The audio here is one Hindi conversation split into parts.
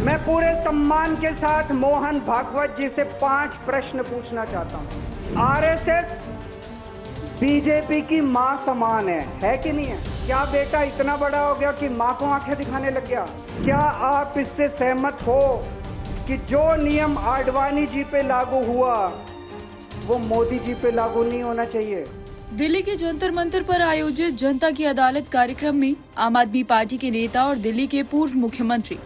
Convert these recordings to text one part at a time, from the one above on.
मैं पूरे सम्मान के साथ मोहन भागवत जी से 5 प्रश्न पूछना चाहता हूँ। आरएसएस बीजेपी की मां समान है कि नहीं है? क्या बेटा इतना बड़ा हो गया कि मां को आंखें दिखाने लग गया? क्या आप इससे सहमत हो कि जो नियम आडवाणी जी पे लागू हुआ वो मोदी जी पे लागू नहीं होना चाहिए? दिल्ली के जंतर मंतर पर आयोजित जनता की अदालत कार्यक्रम में आम आदमी पार्टी के नेता और दिल्ली के पूर्व मुख्यमंत्री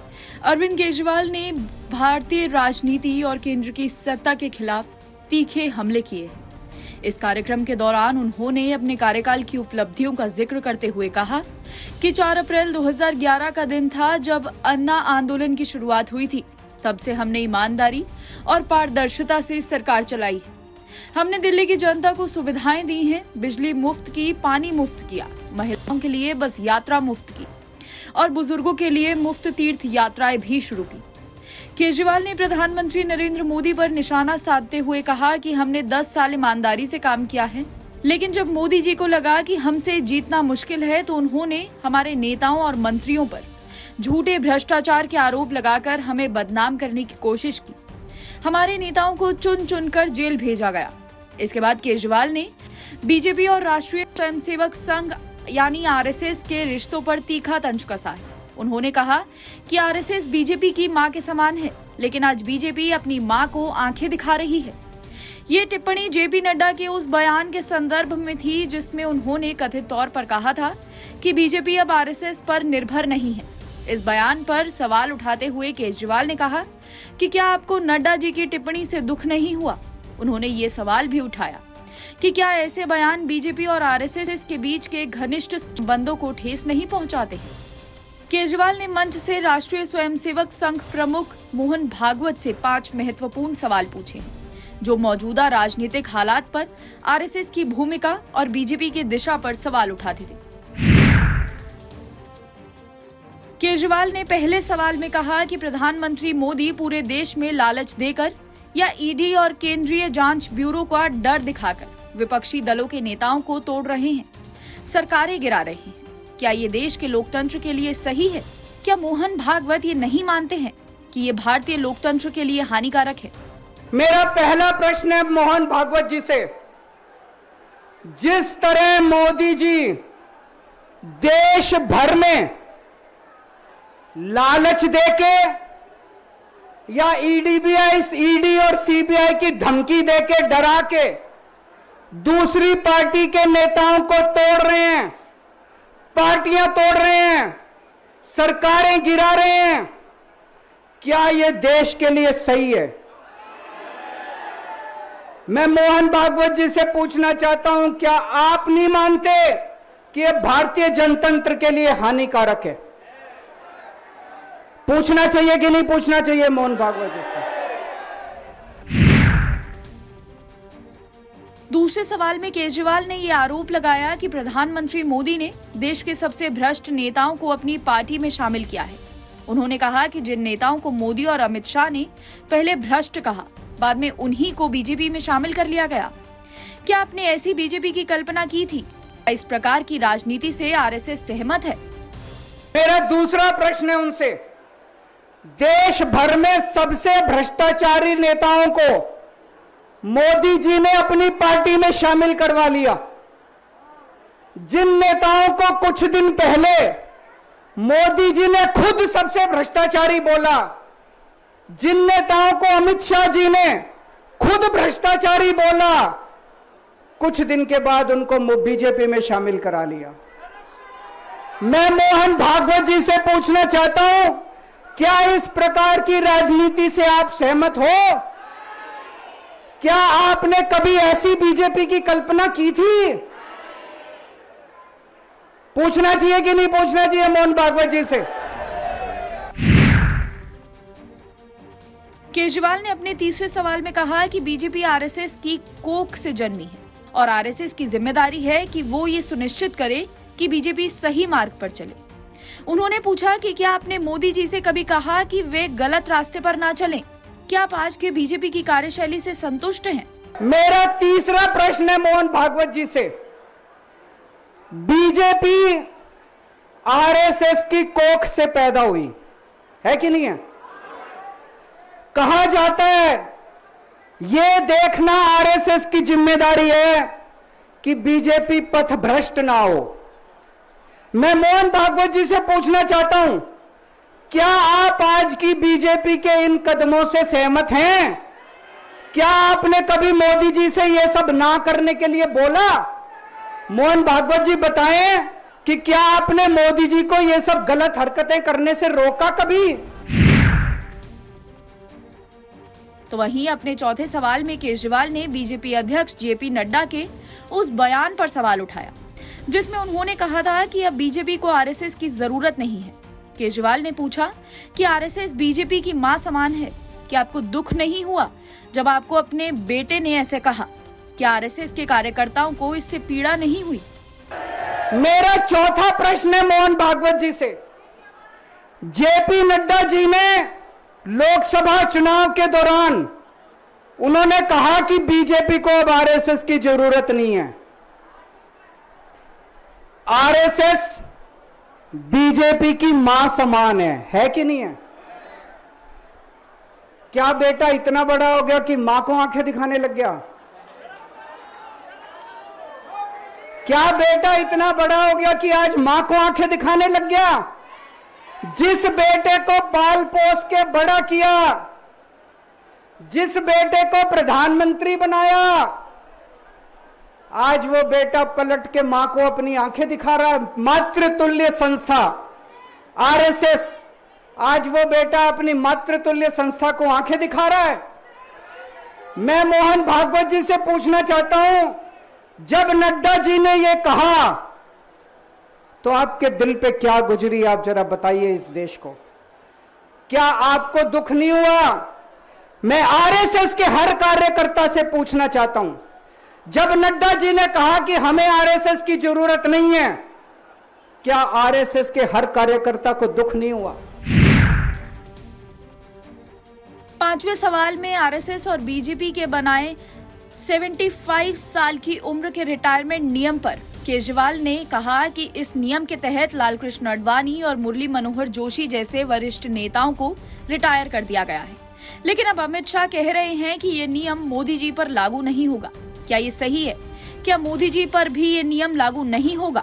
अरविंद केजरीवाल ने भारतीय राजनीति और केंद्र की सत्ता के खिलाफ तीखे हमले किए हैं। इस कार्यक्रम के दौरान उन्होंने अपने कार्यकाल की उपलब्धियों का जिक्र करते हुए कहा कि 4 अप्रैल 2011 का दिन था जब अन्ना आंदोलन की शुरुआत हुई थी। तब से हमने ईमानदारी और पारदर्शिता से सरकार चलाई है। हमने दिल्ली की जनता को सुविधाएं दी हैं, बिजली मुफ्त की, पानी मुफ्त किया, महिलाओं के लिए बस यात्रा मुफ्त की और बुजुर्गों के लिए मुफ्त तीर्थ यात्राएं भी शुरू की। केजरीवाल ने प्रधानमंत्री नरेंद्र मोदी पर निशाना साधते हुए कहा कि हमने 10 साल ईमानदारी से काम किया है, लेकिन जब मोदी जी को लगा कि हमसे जीतना मुश्किल है तो उन्होंने हमारे नेताओं और मंत्रियों पर झूठे भ्रष्टाचार के आरोप लगाकर हमें बदनाम करने की कोशिश की। हमारे नेताओं को चुन चुनकर जेल भेजा गया। इसके बाद केजरीवाल ने बीजेपी और राष्ट्रीय स्वयंसेवक संघ यानी आरएसएस के रिश्तों पर तीखा तंज कसा है। उन्होंने कहा कि आरएसएस बीजेपी की मां के समान है, लेकिन आज बीजेपी अपनी मां को आंखें दिखा रही है। ये टिप्पणी जेपी नड्डा के उस बयान के संदर्भ में थी जिसमें उन्होंने कथित तौर पर कहा था कि बीजेपी अब आरएसएस पर निर्भर नहीं है। इस बयान पर सवाल उठाते हुए केजरीवाल ने कहा कि क्या आपको नड्डा जी की टिप्पणी से दुख नहीं हुआ? उन्होंने ये सवाल भी उठाया कि क्या ऐसे बयान बीजेपी और आरएसएस के बीच के घनिष्ठ संबंधों को ठेस नहीं पहुंचाते हैं? केजरीवाल ने मंच से राष्ट्रीय स्वयंसेवक संघ प्रमुख मोहन भागवत से 5 महत्वपूर्ण सवाल पूछे हैं, जो मौजूदा राजनीतिक हालात पर आरएसएस की भूमिका और बीजेपी की दिशा पर सवाल उठाते थे। केजरीवाल ने पहले सवाल में कहा कि प्रधानमंत्री मोदी पूरे देश में लालच देकर या ईडी और केंद्रीय जांच ब्यूरो का डर दिखाकर विपक्षी दलों के नेताओं को तोड़ रहे हैं, सरकारें गिरा रहे हैं। क्या ये देश के लोकतंत्र के लिए सही है? क्या मोहन भागवत ये नहीं मानते हैं कि ये भारतीय लोकतंत्र के लिए हानिकारक है? मेरा पहला प्रश्न है मोहन भागवत जी से। जिस तरह मोदी जी देश भर में लालच देके या ईडी और सीबीआई की धमकी देके डरा के दूसरी पार्टी के नेताओं को तोड़ रहे हैं, पार्टियां तोड़ रहे हैं, सरकारें गिरा रहे हैं, क्या यह देश के लिए सही है? मैं मोहन भागवत जी से पूछना चाहता हूं, क्या आप नहीं मानते कि यह भारतीय जनतंत्र के लिए हानिकारक है? पूछना चाहिए कि नहीं पूछना चाहिए मोहन भागवत जी से? दूसरे सवाल में केजरीवाल ने ये आरोप लगाया कि प्रधानमंत्री मोदी ने देश के सबसे भ्रष्ट नेताओं को अपनी पार्टी में शामिल किया है। उन्होंने कहा कि जिन नेताओं को मोदी और अमित शाह ने पहले भ्रष्ट कहा, बाद में उन्हीं को बीजेपी में शामिल कर लिया गया। क्या आपने ऐसी बीजेपी की कल्पना की थी? इस प्रकार की राजनीति से आरएसएस सहमत है? मेरा दूसरा प्रश्न है उनसे, देश भर में सबसे भ्रष्टाचारी नेताओं को मोदी जी ने अपनी पार्टी में शामिल करवा लिया। जिन नेताओं को कुछ दिन पहले मोदी जी ने खुद सबसे भ्रष्टाचारी बोला, जिन नेताओं को अमित शाह जी ने खुद भ्रष्टाचारी बोला, कुछ दिन के बाद उनको बीजेपी में शामिल करा लिया। मैं मोहन भागवत जी से पूछना चाहता हूं, क्या इस प्रकार की राजनीति से आप सहमत हो? क्या आपने कभी ऐसी बीजेपी की कल्पना की थी? पूछना चाहिए कि नहीं पूछना चाहिए मोहन भागवत जी से? केजरीवाल ने अपने तीसरे सवाल में कहा कि बीजेपी आरएसएस की कोख से जन्मी है और आरएसएस की जिम्मेदारी है कि वो ये सुनिश्चित करे कि बीजेपी सही मार्ग पर चले। उन्होंने पूछा कि क्या आपने मोदी जी से कभी कहा कि वे गलत रास्ते पर ना चलें? क्या आप आज के बीजेपी की कार्यशैली से संतुष्ट हैं? मेरा तीसरा प्रश्न है मोहन भागवत जी से, बीजेपी आरएसएस की कोख से पैदा हुई है कि नहीं है? कहा जाता है ये देखना आरएसएस की जिम्मेदारी है कि बीजेपी पथ भ्रष्ट ना हो। मैं मोहन भागवत जी से पूछना चाहता हूं, क्या आप आज की बीजेपी के इन कदमों से सहमत हैं? क्या आपने कभी मोदी जी से यह सब ना करने के लिए बोला? मोहन भागवत जी बताएं कि क्या आपने मोदी जी को यह सब गलत हरकतें करने से रोका कभी? तो वहीं अपने चौथे सवाल में केजरीवाल ने बीजेपी अध्यक्ष जेपी नड्डा के उस बयान पर सवाल उठाया जिसमें उन्होंने कहा था कि अब बीजेपी को आरएसएस की जरूरत नहीं है। केजरीवाल ने पूछा कि आरएसएस बीजेपी की मां समान है, क्या आपको दुख नहीं हुआ जब आपको अपने बेटे ने ऐसे कहा? क्या आरएसएस के कार्यकर्ताओं को इससे पीड़ा नहीं हुई? मेरा चौथा प्रश्न है मोहन भागवत जी से। जेपी नड्डा जी ने लोकसभा चुनाव के दौरान उन्होंने कहा कि बीजेपी को अब आरएसएस की जरूरत नहीं है। आरएसएस बीजेपी की मां समान है कि नहीं है? क्या बेटा इतना बड़ा हो गया कि मां को आंखें दिखाने लग गया? क्या बेटा इतना बड़ा हो गया कि आज मां को आंखें दिखाने लग गया? जिस बेटे को पाल पोस के बड़ा किया, जिस बेटे को प्रधानमंत्री बनाया, आज वो बेटा पलट के मां को अपनी आंखें दिखा रहा है। मातृतुल्य संस्था आरएसएस, आज वो बेटा अपनी मातृतुल्य संस्था को आंखें दिखा रहा है। मैं मोहन भागवत जी से पूछना चाहता हूं, जब नड्डा जी ने ये कहा तो आपके दिल पे क्या गुजरी, आप जरा बताइए इस देश को। क्या आपको दुख नहीं हुआ? मैं आरएसएस के हर कार्यकर्ता से पूछना चाहता हूं, जब नड्डा जी ने कहा कि हमें आरएसएस की जरूरत नहीं है, क्या आरएसएस के हर कार्यकर्ता को दुख नहीं हुआ? पांचवें सवाल में आरएसएस और बीजेपी के बनाए 75 साल की उम्र के रिटायरमेंट नियम पर केजरीवाल ने कहा कि इस नियम के तहत लालकृष्ण आडवाणी और मुरली मनोहर जोशी जैसे वरिष्ठ नेताओं को रिटायर कर दिया गया है। लेकिन अब अमित शाह कह रहे हैं कि ये नियम मोदी जी पर लागू नहीं होगा। क्या ये सही है? क्या मोदी जी पर भी ये नियम लागू नहीं होगा?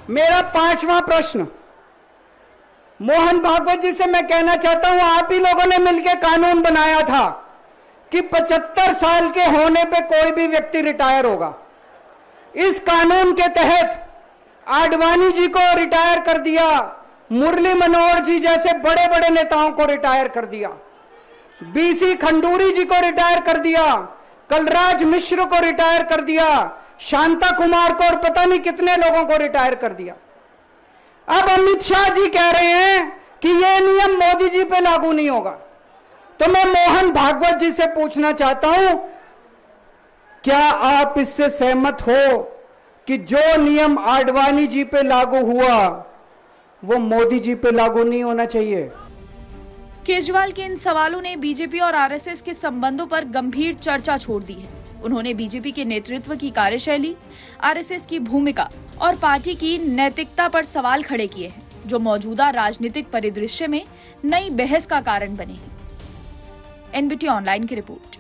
मेरा पांचवा प्रश्न मोहन भागवत जी से मैं कहना चाहता हूं, आप ही लोगों ने मिलकर कानून बनाया था कि 75 साल के होने पे कोई भी व्यक्ति रिटायर होगा। इस कानून के तहत आडवाणी जी को रिटायर कर दिया, मुरली मनोहर जी जैसे बड़े बड़े नेताओं को रिटायर कर दिया, बीसी खंडूरी जी को रिटायर कर दिया, कलराज मिश्र को रिटायर कर दिया, शांता कुमार को और पता नहीं कितने लोगों को रिटायर कर दिया। अब अमित शाह जी कह रहे हैं कि यह नियम मोदी जी पे लागू नहीं होगा। तो मैं मोहन भागवत जी से पूछना चाहता हूं, क्या आप इससे सहमत हो कि जो नियम आडवाणी जी पे लागू हुआ वो मोदी जी पे लागू नहीं होना चाहिए? केजरीवाल के इन सवालों ने बीजेपी और आरएसएस के संबंधों पर गंभीर चर्चा छोड़ दी है। उन्होंने बीजेपी के नेतृत्व की कार्यशैली, आरएसएस की भूमिका और पार्टी की नैतिकता पर सवाल खड़े किए हैं, जो मौजूदा राजनीतिक परिदृश्य में नई बहस का कारण बने हैं। एनबीटी ऑनलाइन की रिपोर्ट।